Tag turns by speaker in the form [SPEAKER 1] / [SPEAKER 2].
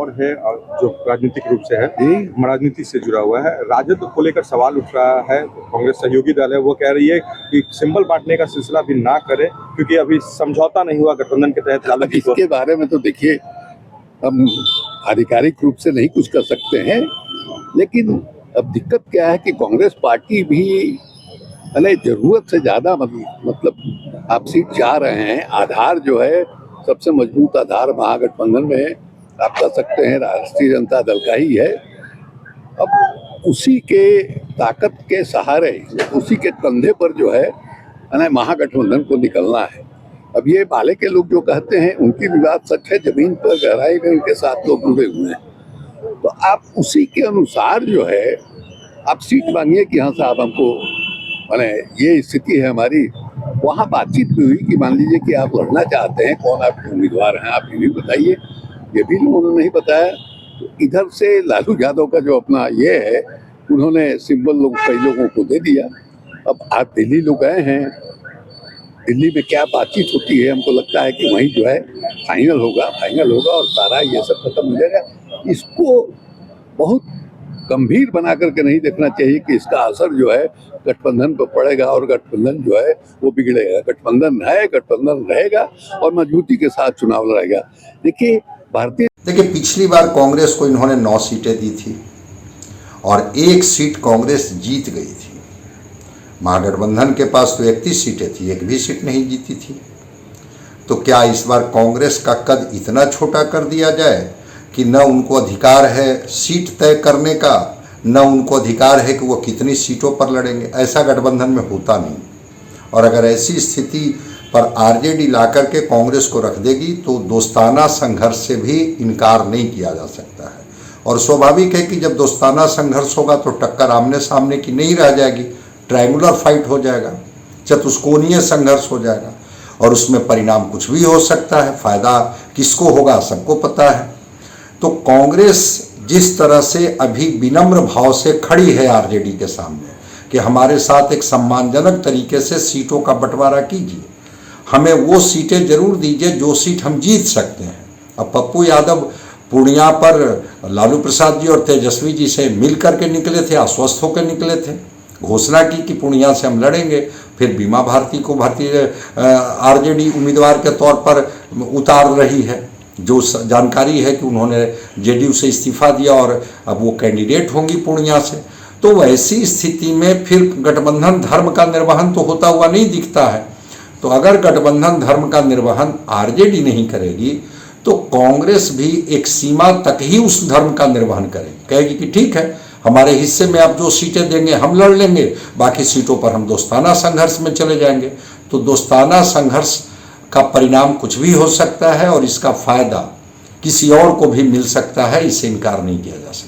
[SPEAKER 1] और है जो राजनीतिक रूप से है, राजनीति से जुड़ा हुआ है। राजद को लेकर सवाल उठ रहा है। कांग्रेस सहयोगी दल है, वो कह रही है कि सिंबल बांटने का सिलसिला भी ना करे, क्योंकि अभी समझौता नहीं हुआ गठबंधन के तहत।
[SPEAKER 2] अब इसके बारे में तो देखिए, हम आधिकारिक रूप से नहीं कुछ कर सकते हैं, लेकिन अब दिक्कत क्या है कि कांग्रेस पार्टी भी जरूरत से ज्यादा मतलब आप सीट चाह रहे हैं। आधार जो है, सबसे मजबूत आधार महागठबंधन में आप कह सकते हैं राष्ट्रीय जनता दल का ही है। अब उसी के ताकत के सहारे, उसी के कंधे पर जो है महागठबंधन को निकलना है। अब ये भाले के लोग जो कहते हैं उनकी भी बात सच है, जमीन पर गहराई में उनके साथ लोग जुड़े हुए हैं। तो आप उसी के अनुसार जो है आप सीट मांगिए कि हाँ साहब हमको ये स्थिति है हमारी। वहाँ बातचीत भी हुई कि मान लीजिए कि आप लड़ना चाहते हैं, कौन आपके उम्मीदवार हैं आप ये भी बताइए, ये भी उन्होंने नहीं बताया। तो इधर से लालू यादव का जो अपना ये है, उन्होंने सिंबल कई लोगों को दे दिया। अब आप दिल्ली लोग गए हैं, दिल्ली में क्या बातचीत होती है, हमको लगता है कि वहीं जो है फाइनल होगा और सारा ये सब खत्म हो जाएगा। इसको बहुत गंभीर बना करके नहीं देखना चाहिए कि इसका असर जो है गठबंधन पर पड़ेगा और गठबंधन जो है वो बिगड़ेगा। गठबंधन रहेगा और मजबूती के साथ चुनाव लड़ेगा। देखिए
[SPEAKER 3] पिछली बार कांग्रेस को इन्होंने 9 सीटें दी थी और 1 सीट कांग्रेस जीत गई थी। महागठबंधन के पास तो 31 सीटें थी, 1 भी सीट नहीं जीती थी। तो क्या इस बार कांग्रेस का कद इतना छोटा कर दिया जाए कि न उनको अधिकार है सीट तय करने का, न उनको अधिकार है कि वो कितनी सीटों पर लड़ेंगे? ऐसा गठबंधन में होता नहीं। और अगर ऐसी स्थिति पर आरजेडी ला करके कांग्रेस को रख देगी तो दोस्ताना संघर्ष से भी इनकार नहीं किया जा सकता है। और स्वाभाविक है कि जब दोस्ताना संघर्ष होगा तो टक्कर आमने सामने की नहीं रह जाएगी, ट्रायंगुलर फाइट हो जाएगा, चतुष्कोणीय संघर्ष हो जाएगा और उसमें परिणाम कुछ भी हो सकता है। फायदा किसको होगा सबको पता है। तो कांग्रेस जिस तरह से अभी विनम्र भाव से खड़ी है आरजेडी के सामने कि हमारे साथ एक सम्मानजनक तरीके से सीटों का बंटवारा कीजिए, हमें वो सीटें जरूर दीजिए जो सीट हम जीत सकते हैं। अब पप्पू यादव पूर्णिया पर लालू प्रसाद जी और तेजस्वी जी से मिल करके निकले थे, आश्वस्त होकर निकले थे, घोषणा की कि पूर्णिया से हम लड़ेंगे। फिर बीमा भारती को आरजेडी उम्मीदवार के तौर पर उतार रही है। जो जानकारी है कि उन्होंने जेडीयू से इस्तीफा दिया और अब वो कैंडिडेट होंगी पूर्णिया से। तो वैसी स्थिति में फिर गठबंधन धर्म का निर्वहन तो होता हुआ नहीं दिखता है। तो अगर गठबंधन धर्म का निर्वहन आरजेडी नहीं करेगी तो कांग्रेस भी एक सीमा तक ही उस धर्म का निर्वहन करेगी। कहेगी कि ठीक है, हमारे हिस्से में आप जो सीटें देंगे हम लड़ लेंगे, बाकी सीटों पर हम दोस्ताना संघर्ष में चले जाएंगे। तो दोस्ताना संघर्ष का परिणाम कुछ भी हो सकता है और इसका फायदा किसी और को भी मिल सकता है, इससे इनकार नहीं किया जा सकता।